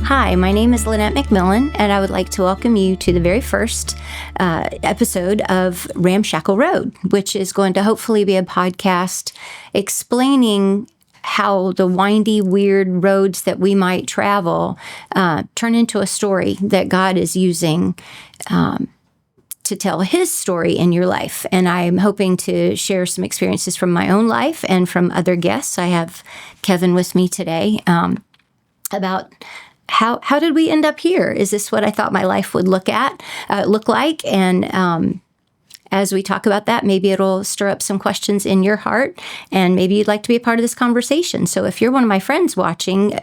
Hi, my name is Lynette McMillan, and I would like to welcome you to the very first episode of Ramshackle Road, which is going to hopefully be a podcast explaining how the windy, weird roads that we might travel turn into a story that God is using to tell His story in your life. And I'm hoping to share some experiences from my own life and from other guests. I have Kevin with me today about how did we end up here? Is this what I thought my life would look like? And as we talk about that, maybe it'll stir up some questions in your heart, and maybe you'd like to be a part of this conversation. So if you're one of my friends watching,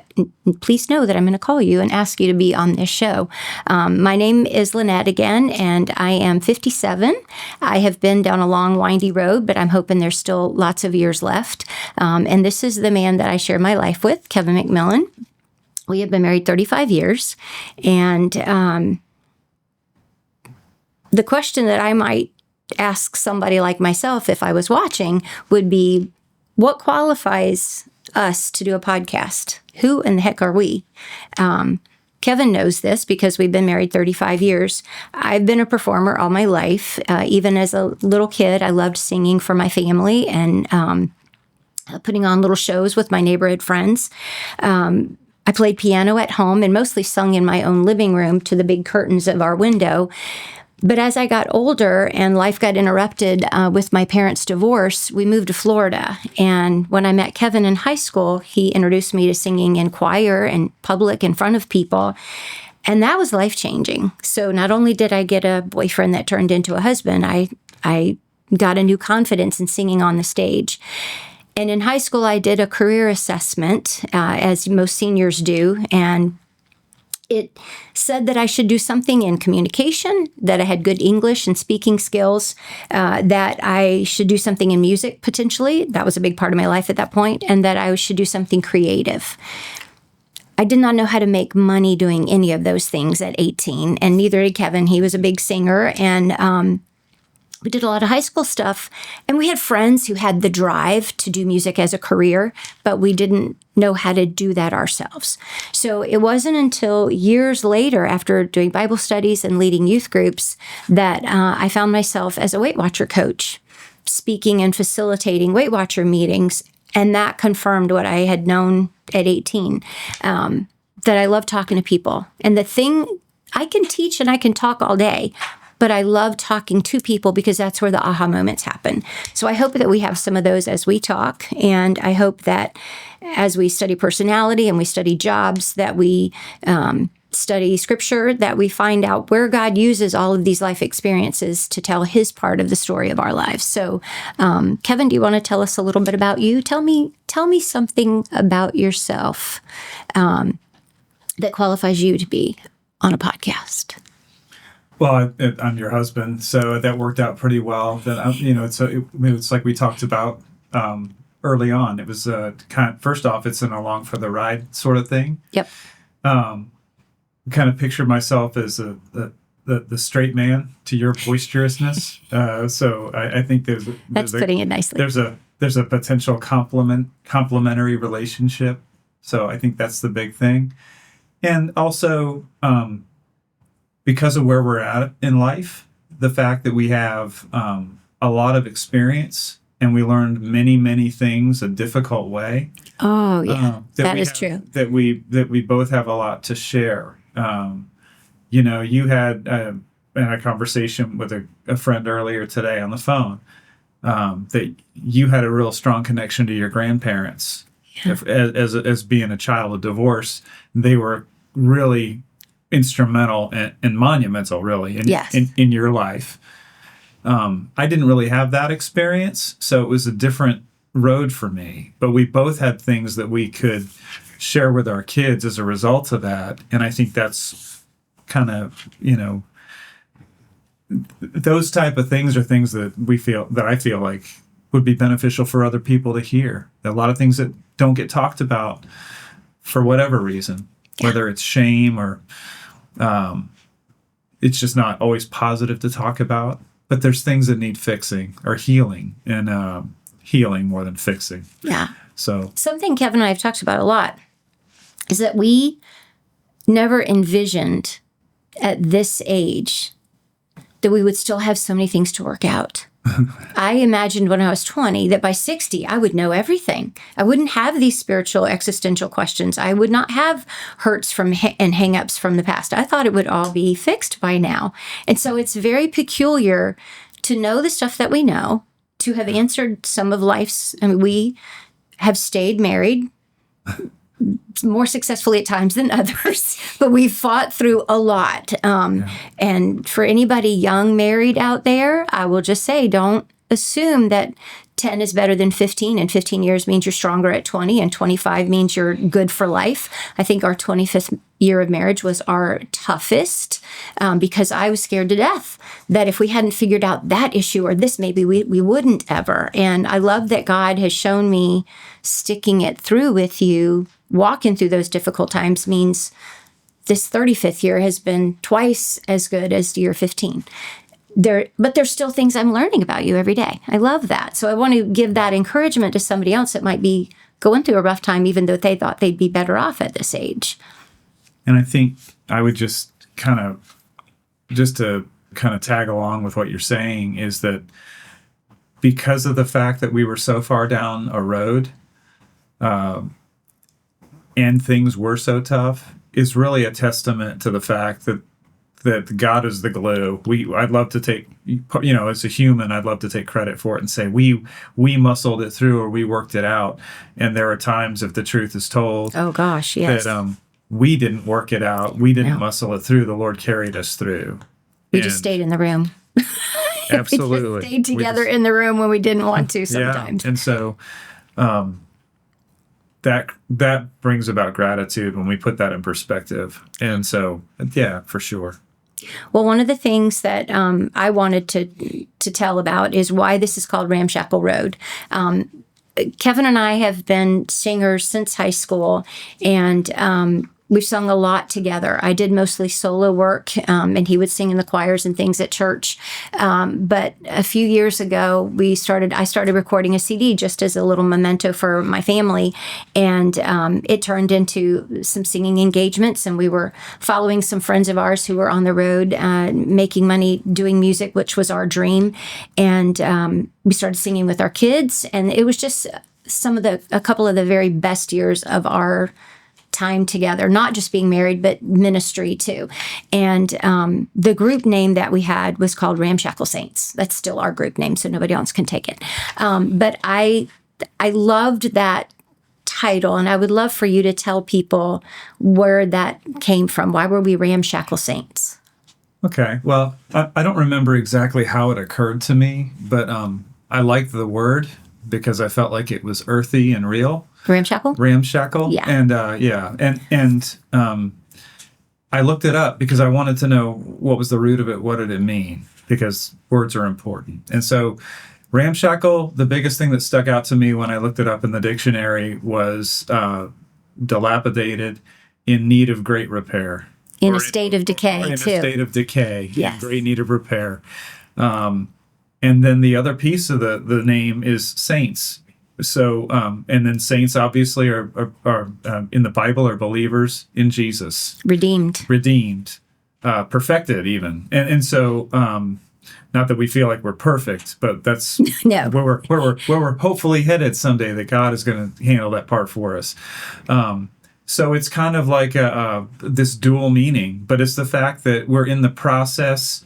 please know that I'm going to call you and ask you to be on this show. My name is Lynette again, and I am 57. I have been down a long, windy road, but I'm hoping there's still lots of years left. And this is the man that I share my life with, Kevin McMillan. We have been married 35 years, and the question that I might ask somebody like myself if I was watching would be, what qualifies us to do a podcast? Who in the heck are we? Kevin knows this because we've been married 35 years. I've been a performer all my life. Even as a little kid, I loved singing for my family and putting on little shows with my neighborhood friends. I played piano at home and mostly sung in my own living room to the big curtains of our window. But as I got older and life got interrupted with my parents' divorce, we moved to Florida. And when I met Kevin in high school, he introduced me to singing in choir and public in front of people. And that was life-changing. So not only did I get a boyfriend that turned into a husband, I got a new confidence in singing on the stage. And in high school, I did a career assessment, as most seniors do, and it said that I should do something in communication, that I had good English and speaking skills, that I should do something in music, potentially. That was a big part of my life at that point, and that I should do something creative. I did not know how to make money doing any of those things at 18, and neither did Kevin. He was a big singer, and we did a lot of high school stuff, and we had friends who had the drive to do music as a career, but we didn't know how to do that ourselves. So it wasn't until years later, after doing Bible studies and leading youth groups, that I found myself as a Weight Watcher coach, speaking and facilitating Weight Watcher meetings, and that confirmed what I had known at 18, that I love talking to people. And the thing, I can teach and I can talk all day, but I love talking to people because that's where the aha moments happen. So I hope that we have some of those as we talk. And I hope that as we study personality and we study jobs, that we study scripture, that we find out where God uses all of these life experiences to tell His part of the story of our lives. So Kevin, do you want to tell us a little bit about you? Tell me something about yourself that qualifies you to be on a podcast. Well, I'm your husband, so that worked out pretty well. It's like we talked about early on. It was first off, it's an along for the ride sort of thing. Yep. Kind of pictured myself as the straight man to your boisterousness. So I think that's putting it nicely. There's a potential complementary relationship. So I think that's the big thing, and also. Because of where we're at in life, the fact that we have a lot of experience and we learned many, many things a difficult way. Oh, yeah, that is true. That we both have a lot to share. You had a conversation with a friend earlier today on the phone that you had a real strong connection to your grandparents. Yeah. As being a child of divorce. They were really instrumental and monumental, really, in your life. I didn't really have that experience, so it was a different road for me. But we both had things that we could share with our kids as a result of that, and I think that's kind of, those type of things are things that I feel like would be beneficial for other people to hear. There are a lot of things that don't get talked about for whatever reason, whether it's shame or it's just not always positive to talk about. But there's things that need fixing or healing, and healing more than fixing. Yeah. So something Kevin and I have talked about a lot is that we never envisioned at this age that we would still have so many things to work out. I imagined when I was 20 that by 60, I would know everything. I wouldn't have these spiritual existential questions. I would not have hurts from and hangups from the past. I thought it would all be fixed by now. And so it's very peculiar to know the stuff that we know, to have answered some of life's, I mean, we have stayed married more successfully at times than others, but we've fought through a lot. And for anybody young married out there, I will just say, don't assume that 10 is better than 15, and 15 years means you're stronger at 20, and 25 means you're good for life. I think our 25th year of marriage was our toughest because I was scared to death that if we hadn't figured out that issue or this, maybe we wouldn't ever. And I love that God has shown me sticking it through with you, walking through those difficult times means this 35th year has been twice as good as year 15. But there's still things I'm learning about you every day. I love that. So I want to give that encouragement to somebody else that might be going through a rough time, even though they thought they'd be better off at this age. And I think I would just to tag along with what you're saying is that because of the fact that we were so far down a road, and things were so tough, is really a testament to the fact that God is the glue. I'd love to take, as a human, I'd love to take credit for it and say we muscled it through or we worked it out. And there are times, if the truth is told, oh gosh, yes, that we didn't work it out, we didn't muscle it through. The Lord carried us through. We just stayed in the room. Absolutely, we just stayed together in the room when we didn't want to. Sometimes, yeah. And so. That brings about gratitude when we put that in perspective. And so, yeah, for sure. Well, one of the things that I wanted to tell about is why this is called Ramshackle Road. Kevin and I have been singers since high school, and we've sung a lot together. I did mostly solo work, and he would sing in the choirs and things at church. But a few years ago, I started recording a CD just as a little memento for my family, and it turned into some singing engagements, and we were following some friends of ours who were on the road making money doing music, which was our dream. And we started singing with our kids, and it was just a couple of the very best years of our time together, not just being married, but ministry too. And the group name that we had was called Ramshackle Saints. That's still our group name, so nobody else can take it. But I loved that title, and I would love for you to tell people where that came from. Why were we Ramshackle Saints? Okay. Well, I don't remember exactly how it occurred to me, but I liked the word because I felt like it was earthy and real. Ramshackle? Yeah. And I looked it up because I wanted to know what was the root of it, what did it mean? Because words are important. And so ramshackle, the biggest thing that stuck out to me when I looked it up in the dictionary was dilapidated, in need of great repair. In a state of decay, In too. a state of decay, yes. In great need of repair. And then the other piece of the name is saints. So, and then saints obviously are in the Bible are believers in Jesus. Redeemed, perfected even. And so, not that we feel like we're perfect, but that's no. where we're hopefully headed someday, that God is going to handle that part for us. So it's kind of like this dual meaning, but it's the fact that we're in the process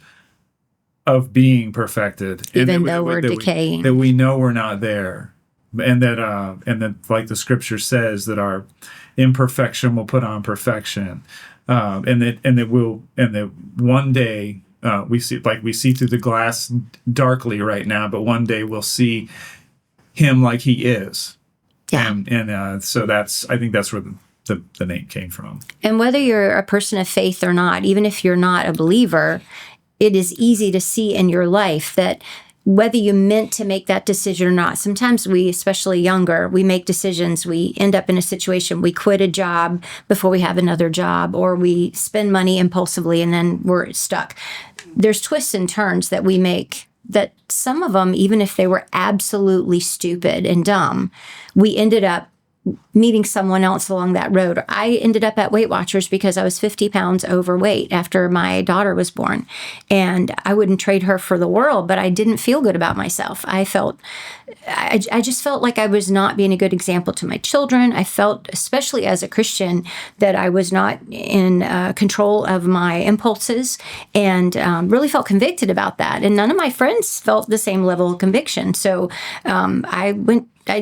of being perfected, even though we're decaying, that we know we're not there. And that, like the scripture says, that our imperfection will put on perfection, and that one day we see through the glass darkly right now, but one day we'll see Him like He is. Yeah. And so I think that's where the name came from. And whether you're a person of faith or not, even if you're not a believer, it is easy to see in your life that whether you meant to make that decision or not, sometimes we, especially younger, we make decisions. We end up in a situation, we quit a job before we have another job, or we spend money impulsively and then we're stuck. There's twists and turns that we make that some of them, even if they were absolutely stupid and dumb, we ended up meeting someone else along that road. I ended up at Weight Watchers because I was 50 pounds overweight after my daughter was born. And I wouldn't trade her for the world, but I didn't feel good about myself. I just felt like I was not being a good example to my children. I felt, especially as a Christian, that I was not in control of my impulses, and really felt convicted about that. And none of my friends felt the same level of conviction. So I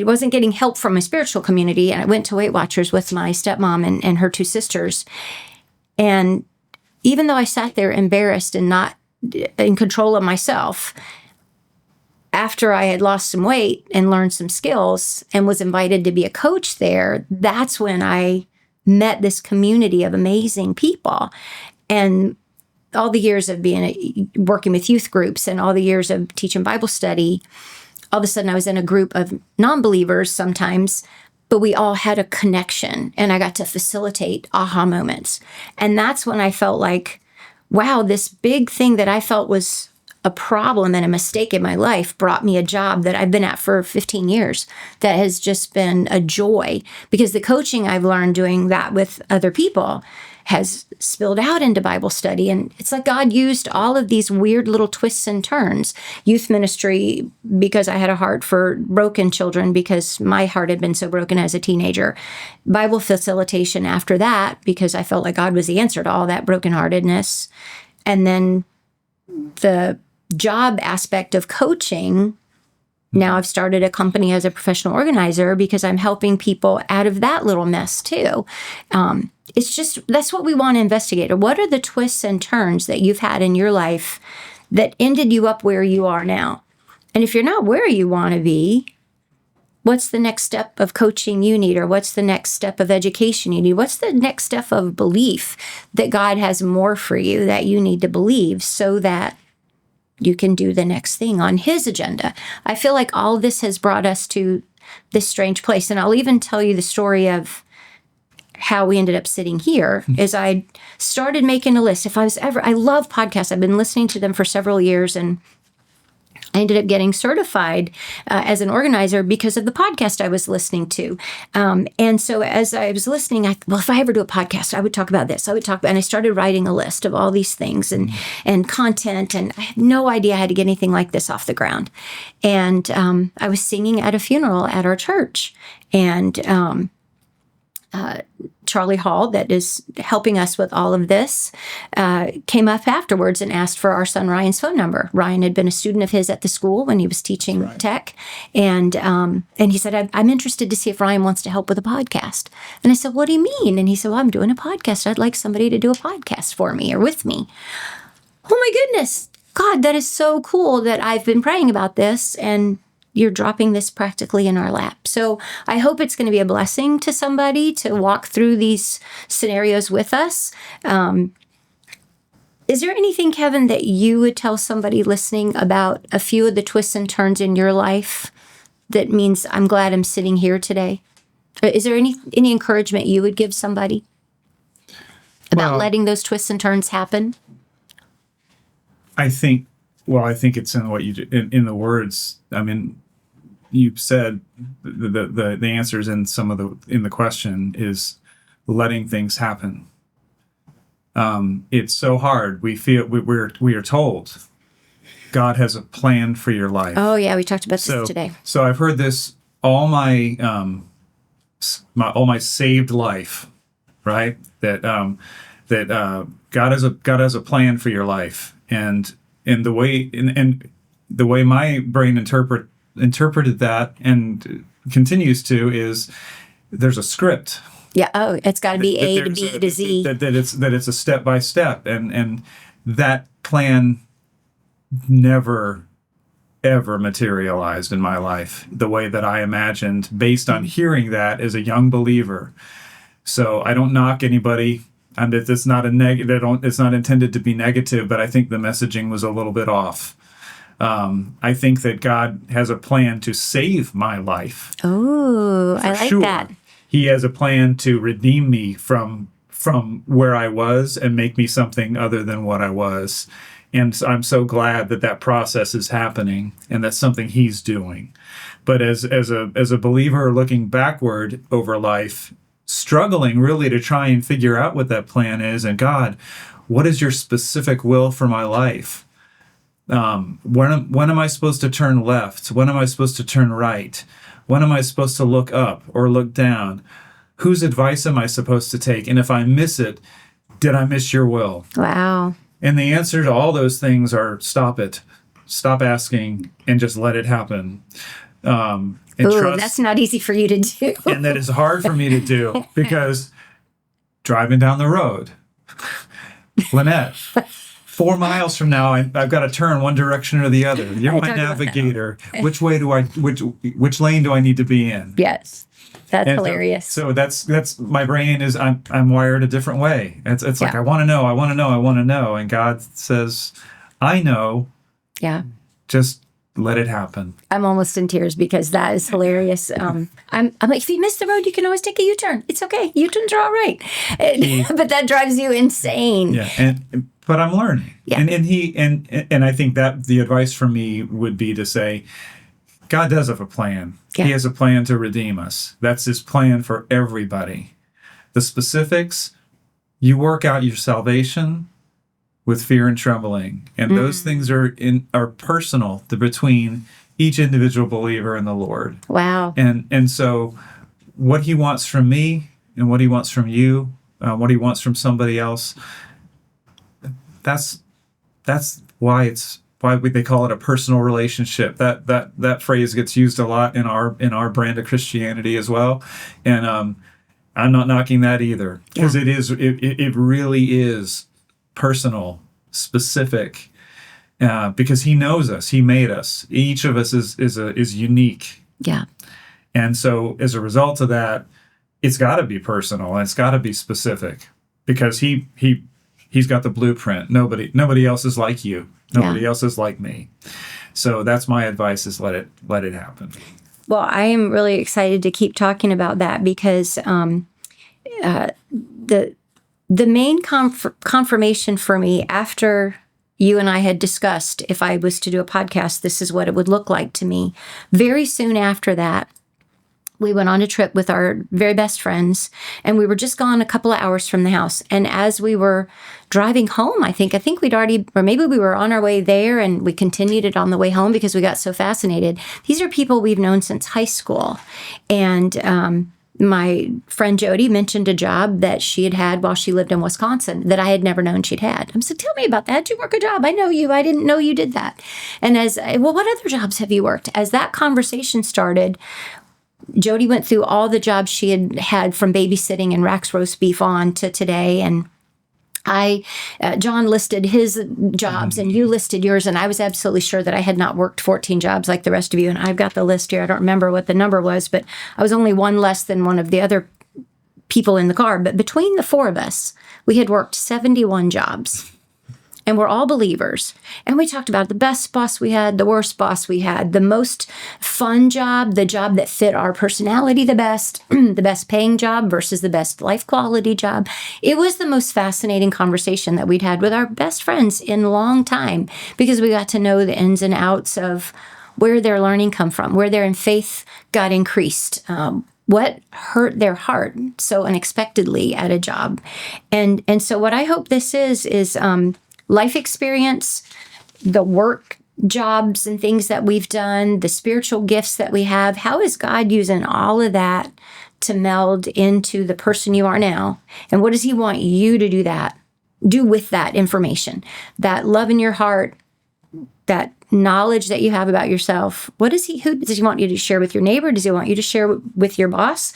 wasn't getting help from my spiritual community, and I went to Weight Watchers with my stepmom and her two sisters. And even though I sat there embarrassed and not in control of myself, after I had lost some weight and learned some skills and was invited to be a coach there, that's when I met this community of amazing people. And all the years of working with youth groups and all the years of teaching Bible study, all of a sudden I was in a group of non-believers sometimes, but we all had a connection, and I got to facilitate aha moments. And that's when I felt like, wow, this big thing that I felt was a problem and a mistake in my life brought me a job that I've been at for 15 years that has just been a joy, because the coaching I've learned doing that with other people has spilled out into Bible study. And it's like God used all of these weird little twists and turns. Youth ministry, because I had a heart for broken children, because my heart had been so broken as a teenager. Bible facilitation after that, because I felt like God was the answer to all that brokenheartedness. And then the job aspect of coaching. Now I've started a company as a professional organizer because I'm helping people out of that little mess too. It's just, that's what we want to investigate. What are the twists and turns that you've had in your life that ended you up where you are now? And if you're not where you want to be, what's the next step of coaching you need? Or what's the next step of education you need? What's the next step of belief that God has more for you that you need to believe so that you can do the next thing on His agenda? I feel like all of this has brought us to this strange place. And I'll even tell you the story of how we ended up sitting here. Is I started making a list. I love podcasts. I've been listening to them for several years, and I ended up getting certified as an organizer because of the podcast I was listening to. And so as I was listening, if I ever do a podcast, I would talk about this. And I started writing a list of all these things and content. And I had no idea how to get anything like this off the ground. And I was singing at a funeral at our church. And Charlie Hall, that is helping us with all of this, came up afterwards and asked for our son Ryan's phone number. Ryan had been a student of his at the school when he was teaching tech, and he said, "I'm interested to see if Ryan wants to help with a podcast." And I said, "What do you mean?" And he said, "Well, I'm doing a podcast. I'd like somebody to do a podcast for me or with me." Oh my goodness, God, that is so cool that I've been praying about this, and you're dropping this practically in our lap. So I hope it's going to be a blessing to somebody to walk through these scenarios with us. Is there anything, Kevin, that you would tell somebody listening about a few of the twists and turns in your life that means I'm glad I'm sitting here today? Is there any encouragement you would give somebody about letting those twists and turns happen? I think it's in what you in the words. I mean, you said the answers in in the question is letting things happen. It's so hard. We are told God has a plan for your life. Oh yeah, we talked about this today. So I've heard this all my saved life, right? That God has a plan for your life, and the way my brain interpreted that and continues to is there's a script. Yeah. Oh, it's got to be A to B to Z. That it's a step by step, and that plan never ever materialized in my life the way that I imagined based on hearing that as a young believer. So I don't knock anybody. And it's not it's not intended to be negative, but I think the messaging was a little bit off. I think that God has a plan to save my life. Oh, I like that. He has a plan to redeem me from where I was and make me something other than what I was. And so I'm so glad that that process is happening and that's something he's doing. But as a believer looking backward over life, struggling really to try and figure out what that plan is, and God, what is your specific will for my life? When am I supposed to turn left? When am I supposed to turn right? When am I supposed to look up or look down? Whose advice am I supposed to take? And if I miss it, did I miss your will? Wow. And the answer to all those things are stop it. Stop asking and just let it happen. And trust, that's not easy for you to do. and that is hard for me to do because driving down the road, Lynette, 4 miles from now, I've got to turn one direction or the other. You're my navigator. Which way which lane do I need to be in? Yes. That's hilarious. So that's my brain is I'm wired a different way. It's like I want to know, and God says, I know. Yeah. Just let it happen. I'm almost in tears because that is hilarious. I'm like, if you miss the road, you can always take a U-turn. It's okay. U-turns are all right. But that drives you insane. Yeah, but I'm learning. Yeah. And I think that the advice for me would be to say, God does have a plan. Yeah. He has a plan to redeem us. That's his plan for everybody. The specifics, you work out your salvation with fear and trembling. And those things are personal between each individual believer and the Lord. Wow. And so what he wants from me and what he wants from you, what he wants from somebody else, that's why they call it a personal relationship. That phrase gets used a lot in our brand of Christianity as well. And I'm not knocking that either, because it really is personal, specific, because he knows us, he made us. Each of us is unique. Yeah. And so as a result of that, it's got to be personal and it's got to be specific, because he's got the blueprint. Nobody else is like you. Nobody else is like me. So that's my advice, is let it happen. Well, I am really excited to keep talking about that, because the main confirmation for me after you and I had discussed if I was to do a podcast, this is what it would look like to me. Very soon after that, we went on a trip with our very best friends, and we were just gone a couple of hours from the house. And as we were driving home, I think we'd already, or maybe we were on our way there and we continued it on the way home because we got so fascinated. These are people we've known since high school. And my friend Jody mentioned a job that she had had while she lived in Wisconsin that I had never known she'd had. I'm so, tell me about that. Did you work a job? I know you. I didn't know you did that. And what other jobs have you worked? As that conversation started, Jody went through all the jobs she had had, from babysitting and Rack's roast beef on to today. And John listed his jobs and you listed yours. And I was absolutely sure that I had not worked 14 jobs like the rest of you. And I've got the list here. I don't remember what the number was, but I was only one less than one of the other people in the car. But between the four of us, we had worked 71 jobs. And we're all believers. And we talked about the best boss we had, the worst boss we had, the most fun job, the job that fit our personality the best, the best paying job versus the best life quality job. It was the most fascinating conversation that we'd had with our best friends in a long time, because we got to know the ins and outs of where their learning come from, where their faith got increased, what hurt their heart so unexpectedly at a job. And so what I hope this is life experience, the work jobs and things that we've done, the spiritual gifts that we have. How is God using all of that to meld into the person you are now? And what does he want you to do with that information, that love in your heart, that knowledge that you have about yourself? Who does he want you to share with your neighbor? Does he want you to share with your boss?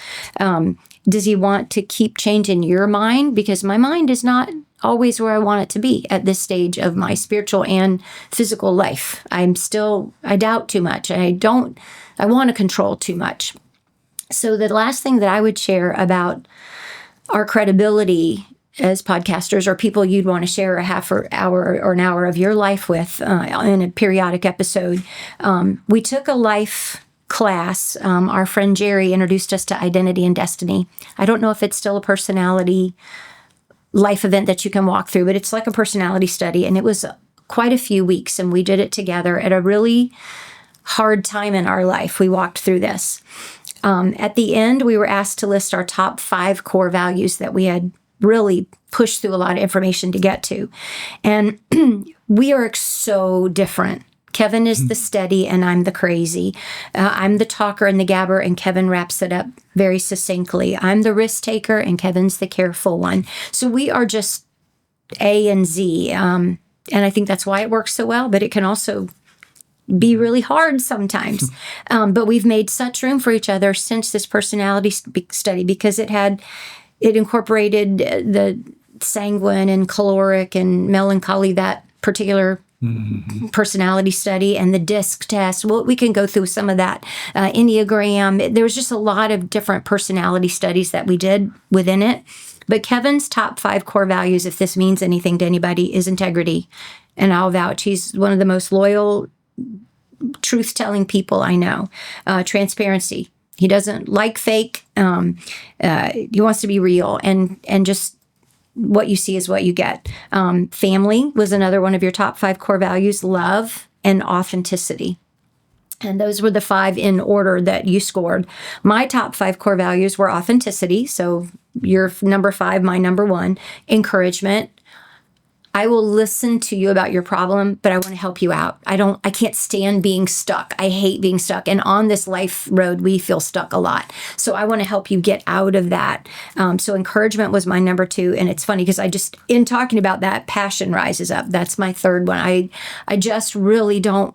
Does he want to keep changing your mind? Because my mind is not always where I want it to be at this stage of my spiritual and physical life. I doubt too much. I want to control too much. So the last thing that I would share about our credibility as podcasters, or people you'd want to share a half hour or an hour of your life with in a periodic episode, we took a life class. Our friend Jerry introduced us to Identity and Destiny. I don't know if it's still a personality life event that you can walk through, but it's like a personality study. And it was quite a few weeks, and we did it together at a really hard time in our life. We walked through this. At the end, we were asked to list our top 5 core values that we had really pushed through a lot of information to get to. And we are so different. Kevin is the steady and I'm the crazy. I'm the talker and the gabber, and Kevin wraps it up very succinctly. I'm the risk taker and Kevin's the careful one. So we are just A and Z. And I think that's why it works so well, but it can also be really hard sometimes. But we've made such room for each other since this personality study, because it incorporated the sanguine and caloric and melancholy, that particular personality study, and the DISC test. Well, we can go through some of that. Enneagram. There was just a lot of different personality studies that we did within it. But Kevin's top 5 core values, if this means anything to anybody, is integrity. And I'll vouch, he's one of the most loyal, truth-telling people I know. Transparency. He doesn't like fake. He wants to be real, and just what you see is what you get. Family was another one of your top 5 core values. Love and authenticity. And those were the 5 in order that you scored. My top 5 core values were authenticity. So your number 5, my number 1. Encouragement. I will listen to you about your problem, but I want to help you out. I can't stand being stuck. I hate being stuck. And on this life road, we feel stuck a lot. So I want to help you get out of that. So encouragement was my number 2. And it's funny because in talking about that, passion rises up. That's my 3rd one. I just really don't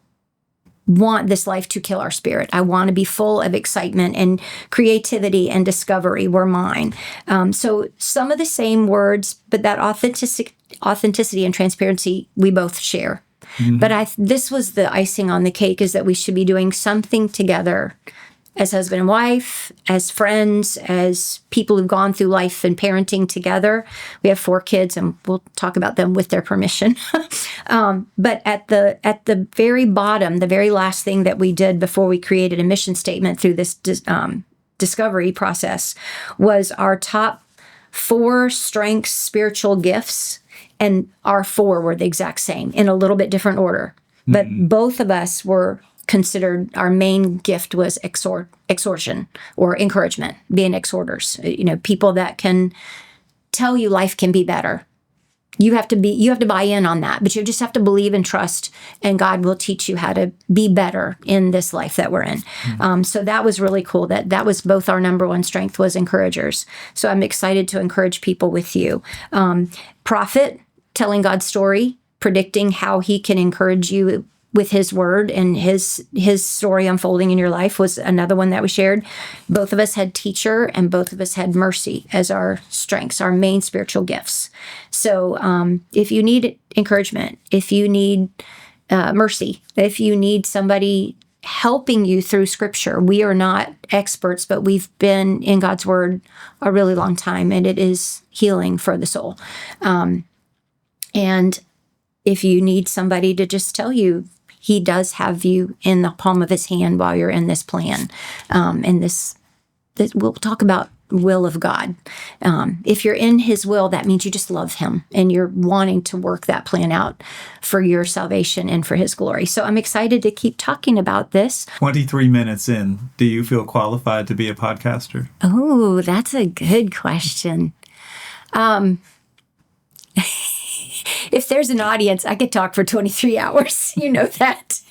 want this life to kill our spirit. I want to be full of excitement, and creativity and discovery were mine. So some of the same words, but that authenticity and transparency we both share. But this was the icing on the cake, is that we should be doing something together as husband and wife, as friends, as people who've gone through life and parenting together. We have 4 kids, and we'll talk about them with their permission. But at the very bottom, the very last thing that we did before we created a mission statement through this discovery process was our top 4 strengths, spiritual gifts, and our 4 were the exact same in a little bit different order. But both of us were considered, our main gift was exhortation or encouragement, being exhorters, people that can tell you life can be better. You have to buy in on that, but you just have to believe and trust, and God will teach you how to be better in this life that we're in. So that was really cool. That was both our number 1 strength, was encouragers. So I'm excited to encourage people with you. Prophet, telling God's story, predicting how he can encourage you with his word and his story unfolding in your life, was another one that we shared. Both of us had teacher, and both of us had mercy as our strengths, our main spiritual gifts. So if you need encouragement, if you need mercy, if you need somebody helping you through scripture, we are not experts, but we've been in God's word a really long time, and it is healing for the soul. And if you need somebody to just tell you, he does have you in the palm of his hand while you're in this plan. And this we'll talk about will of God. If you're in his will, that means you just love him and you're wanting to work that plan out for your salvation and for his glory. So I'm excited to keep talking about this. 23 minutes in, do you feel qualified to be a podcaster? Oh, that's a good question. If there's an audience, I could talk for 23 hours. You know that.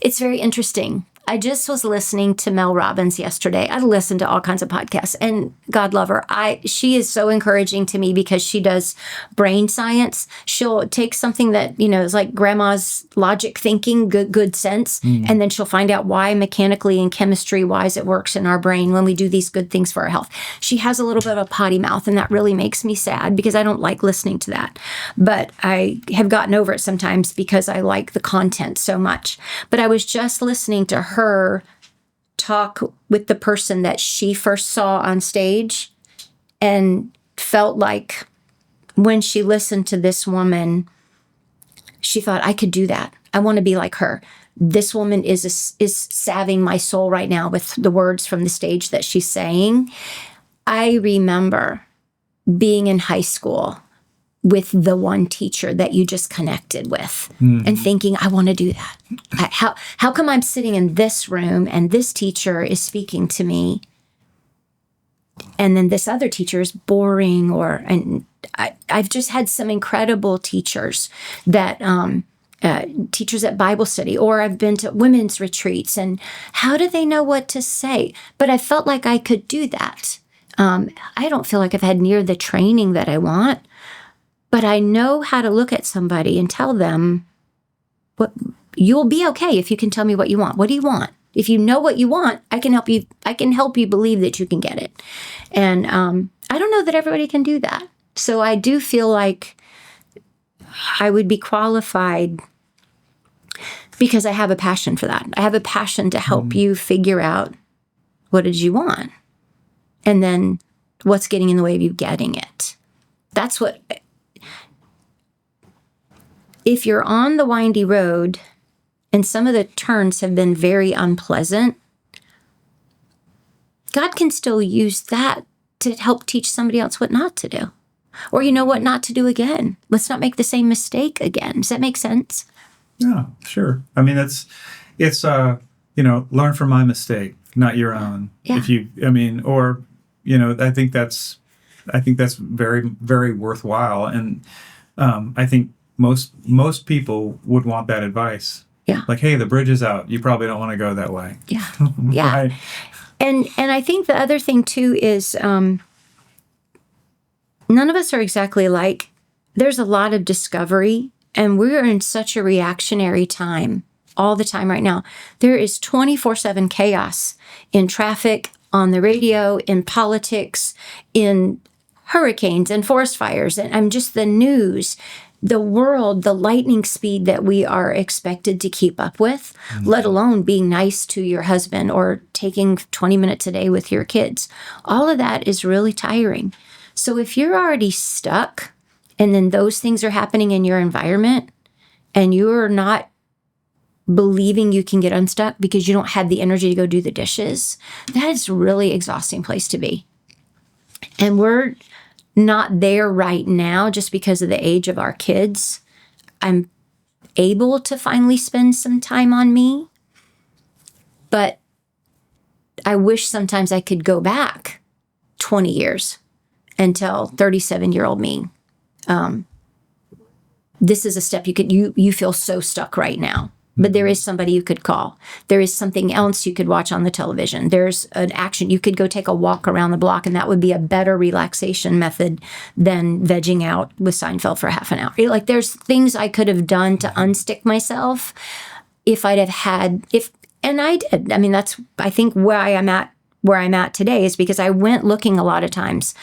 It's very interesting. I just was listening to Mel Robbins yesterday. I listen to all kinds of podcasts, and God love her. She is so encouraging to me because she does brain science. She'll take something that, is like grandma's logic thinking, good sense, and then she'll find out why mechanically and chemistry-wise it works in our brain when we do these good things for our health. She has a little bit of a potty mouth, and that really makes me sad because I don't like listening to that. But I have gotten over it sometimes because I like the content so much. But I was just listening to her talk with the person that she first saw on stage, and felt like when she listened to this woman, she thought, I could do that. I want to be like her. This woman is salving my soul right now with the words from the stage that she's saying. I remember being in high school with the one teacher that you just connected with and thinking, I want to do that. How come I'm sitting in this room and this teacher is speaking to me and then this other teacher is boring? And I've just had some incredible teachers that, teachers at Bible study, or I've been to women's retreats, and how do they know what to say? But I felt like I could do that. I don't feel like I've had near the training that I want, but I know how to look at somebody and tell them, what you'll be okay if you can tell me what you want. What do you want? If you know what you want, I can help you. I can help you believe that you can get it. And I don't know that everybody can do that. So I do feel like I would be qualified because I have a passion for that. I have a passion to help you figure out, what did you want? And then what's getting in the way of you getting it? That's what, if you're on the windy road and some of the turns have been very unpleasant, God can still use that to help teach somebody else what not to do. Or you know what not to do again. Let's not make the same mistake again. Does that make sense? Yeah, sure. I mean, it's learn from my mistake, not your own. Yeah. I think that's very, very worthwhile. And I think most people would want that advice. Yeah. Like, hey, the bridge is out. You probably don't want to go that way. Yeah. Yeah. Right. And I think the other thing too is none of us are exactly alike. There's a lot of discovery, and we're in such a reactionary time all the time right now. There is 24/7 chaos in traffic, on the radio, in politics, in hurricanes and forest fires, and just the news, the world, the lightning speed that we are expected to keep up with, let alone being nice to your husband or taking 20 minutes a day with your kids. All of that is really tiring. So if you're already stuck and then those things are happening in your environment and you're not believing you can get unstuck because you don't have the energy to go do the dishes, that is a really exhausting place to be. And we're not there right now just because of the age of our kids. I'm able to finally spend some time on me, but I wish sometimes I could go back 20 years and tell 37-year-old me, this is a step you feel so stuck right now. But there is somebody you could call. There is something else you could watch on the television. There's an action. You could go take a walk around the block, and that would be a better relaxation method than vegging out with Seinfeld for half an hour. Like, there's things I could have done to unstick myself if I'd have had, and I did. I mean, that's, I think, where I'm at today is because I went looking a lot of times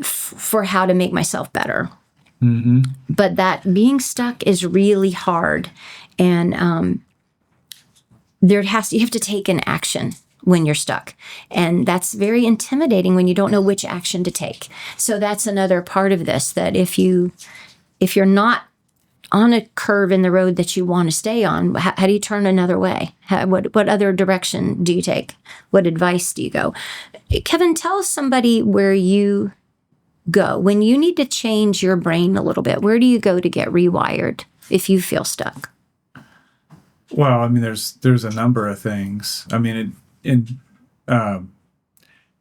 for how to make myself better. Mm-hmm. But that being stuck is really hard. And you have to take an action when you're stuck. And that's very intimidating when you don't know which action to take. So that's another part of this, that if you're not on a curve in the road that you want to stay on, how do you turn another way? What other direction do you take? What advice do you go? Kevin, tell somebody where you go when you need to change your brain a little bit. Where do you go to get rewired if you feel stuck? Well, I mean, there's a number of things. I mean,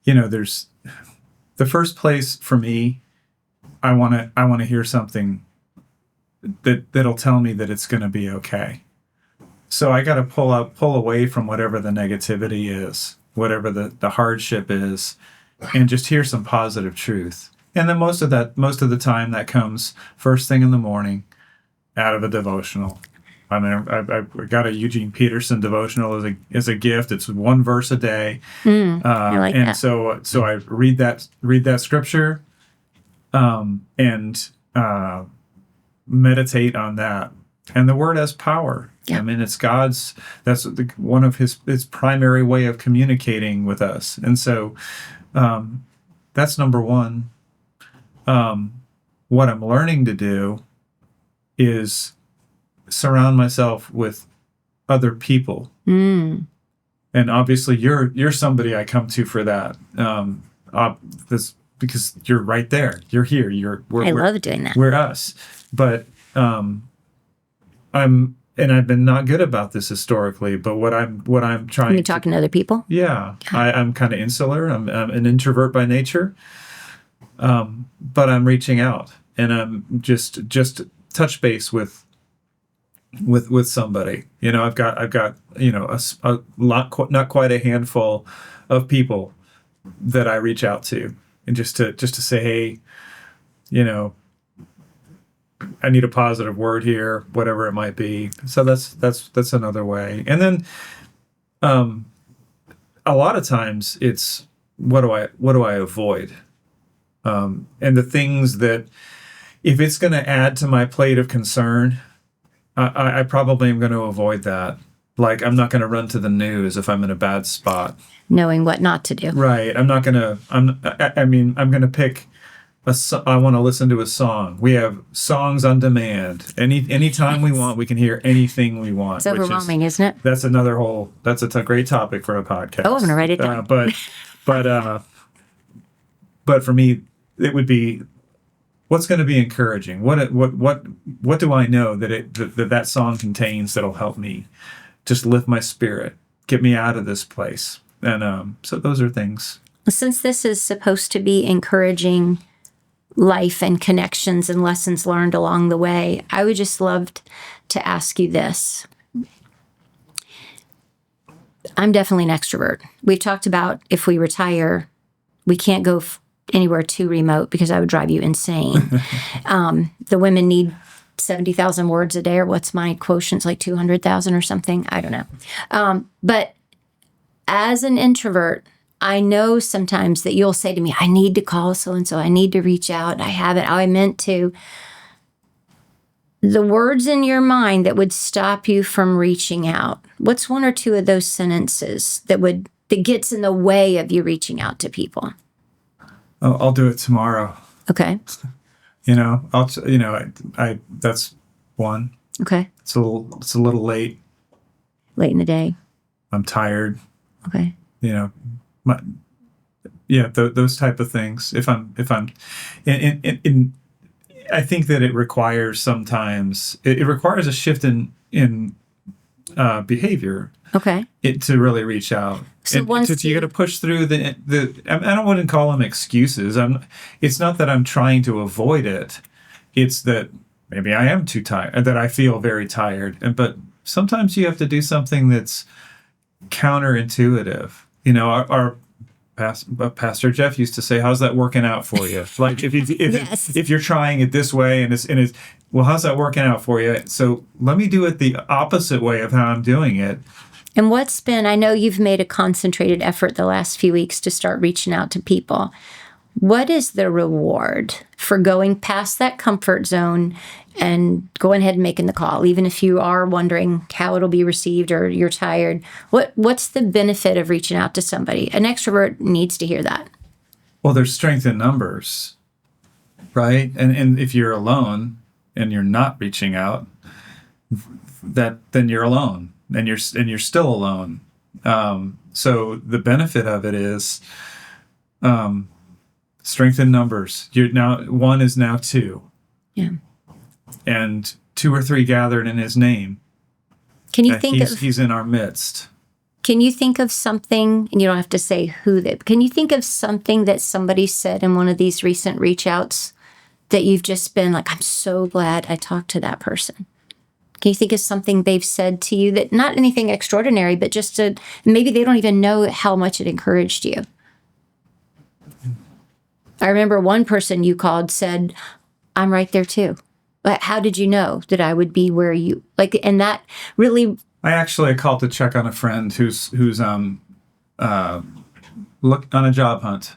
there's the first place for me. I want to hear something that'll tell me that it's going to be okay. So I got to pull away from whatever the negativity is, whatever the hardship is, and just hear some positive truth. And then most of the time that comes first thing in the morning out of a devotional. I mean, I got a Eugene Peterson devotional as a gift. It's one verse a day, I like that. So I read that scripture, and meditate on that. And the Word has power. Yeah. I mean, it's God's. That's one of his primary way of communicating with us. And so, that's number one. What I'm learning to do is surround myself with other people. And obviously you're somebody I come to for that. because you're right there. You're here. I love doing that. We're us. But I've been not good about this historically, but what I'm trying When you talking to other people? Yeah. I'm kind of insular. I'm an introvert by nature. But I'm reaching out, and I'm just touch base with somebody. I've got a lot, not quite a handful of people that I reach out to, and just to say, hey, I need a positive word here, whatever it might be. So that's another way. And then a lot of times it's what do I avoid? And the things that, if it's going to add to my plate of concern, I probably am going to avoid that. Like, I'm not going to run to the news if I'm in a bad spot. Knowing what not to do. Right. I'm going to pick I want to listen to a song. We have songs on demand. Anytime we want, we can hear anything we want. It's overwhelming, isn't it? That's a great topic for a podcast. Oh, I'm going to write it down. But for me, it would be, what's going to be encouraging? What do I know that song contains that'll help me just lift my spirit, get me out of this place? And so those are things. Since this is supposed to be encouraging life and connections and lessons learned along the way, I would just love to ask you this. I'm definitely an extrovert. We've talked about, if we retire, we can't go anywhere too remote because I would drive you insane. The women need 70,000 words a day, or what's my quotient? It's like 200,000 or something. I don't know. But as an introvert, I know sometimes that you'll say to me, I need to call so-and-so. I need to reach out. I haven't. I meant to. The words in your mind that would stop you from reaching out. What's one or two of those sentences that gets in the way of you reaching out to people? Oh, I'll do it tomorrow. Okay. That's one. Okay. It's a little late. Late in the day. I'm tired. Okay. Those type of things. If I'm, I think that it requires sometimes, it requires a shift in behavior. Okay. To really reach out. So you got to push through I wouldn't call them excuses. It's not that I'm trying to avoid it. It's that maybe I am too tired, that I feel very tired. But sometimes you have to do something that's counterintuitive. Our Pastor Jeff used to say, "How's that working out for you?" Like if you're trying it this way and it's well, how's that working out for you? So let me do it the opposite way of how I'm doing it. And I know you've made a concentrated effort the last few weeks to start reaching out to people. What is the reward for going past that comfort zone and going ahead and making the call, even if you are wondering how it'll be received or you're tired? What's the benefit of reaching out to somebody? An extrovert needs to hear that. Well, there's strength in numbers, right? And if you're alone and you're not reaching out, then you're alone, and you're still alone. So the benefit of it is strength in numbers. One is now two. Yeah. And 2 or 3 gathered in his name. Can you think he's in our midst. Can you think of something, and you don't have to say who that, can you think of something that somebody said in one of these recent reach outs that you've just been like, I'm so glad I talked to that person? Can you think of something they've said to you that, not anything extraordinary, but just maybe they don't even know how much it encouraged you? I remember one person you called said, I'm right there too. But how did you know that I would be where you, like, and that really... I called to check on a friend who's on a job hunt.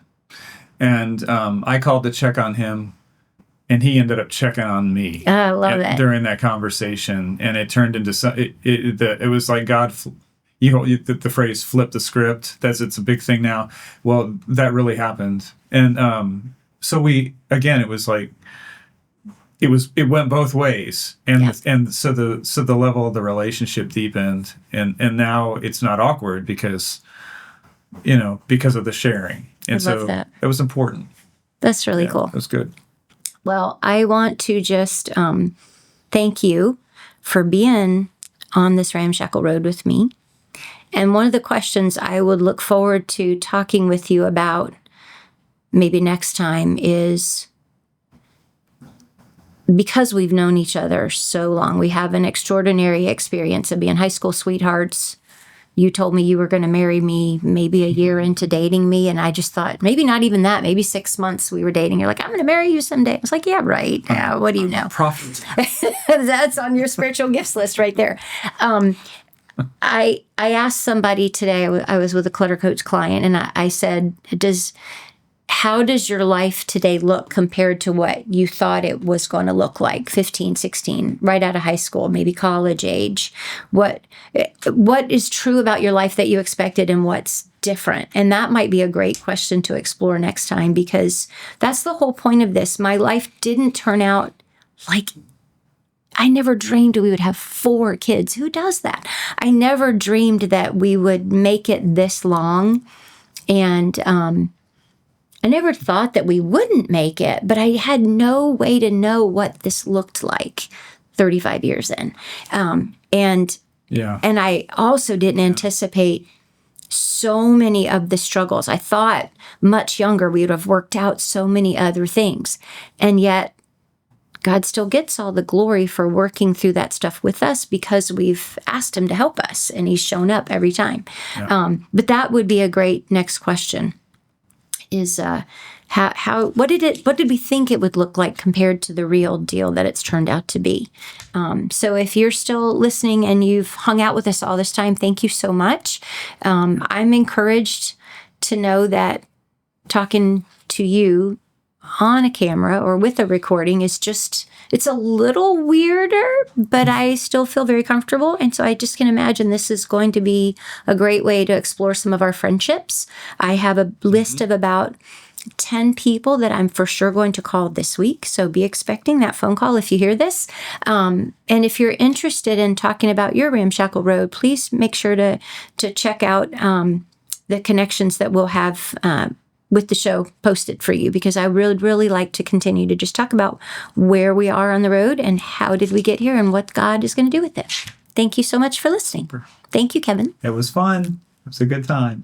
And I called to check on him, and he ended up checking on me. Oh, I love that. During that conversation. And it turned into it was like God, the phrase flip the script. It's a big thing now. Well, that really happened. And so it was like, it went both ways. And so the level of the relationship deepened, and now it's not awkward because of the sharing. And I love that. It was important. That's really Yeah, cool. it was good. Well, I want to just thank you for being on this Ramshackle road with me. And one of the questions I would look forward to talking with you about maybe next time is, because we've known each other so long, we have an extraordinary experience of being high school sweethearts. You told me you were going to marry me maybe a year into dating me. And I just thought, maybe not even that, maybe 6 months we were dating. You're like, I'm going to marry you someday. I was like, yeah, right. Yeah, what do you know? Prophet. That's on your spiritual gifts list right there. I asked somebody today, I was with a Clutter Coach client, and I said, how does your life today look compared to what you thought it was going to look like 15, 16, right out of high school, maybe college age? What is true about your life that you expected and what's different? And that might be a great question to explore next time, because that's the whole point of this. My life didn't turn out like, I never dreamed we would have 4 kids. Who does that? I never dreamed that we would make it this long. And I never thought that we wouldn't make it, but I had no way to know what this looked like 35 years in. And I also didn't anticipate so many of the struggles. I thought much younger we would have worked out so many other things. And yet God still gets all the glory for working through that stuff with us, because we've asked him to help us and he's shown up every time. Yeah. But that would be a great next question, is what did we think it would look like compared to the real deal that it's turned out to be? So if you're still listening and you've hung out with us all this time, thank you so much. I'm encouraged to know that talking to you on a camera or with a recording is it's a little weirder, but I still feel very comfortable. And so I just can imagine this is going to be a great way to explore some of our friendships. I have a list of about 10 people that I'm for sure going to call this week. So be expecting that phone call if you hear this. And if you're interested in talking about your Ramshackle Road, please make sure to check out the connections that we'll have with the show posted for you, because I really like to continue to just talk about where we are on the road and how did we get here and what God is going to do with it. Thank you so much for listening. Thank you, Kevin. It was fun. It was a good time.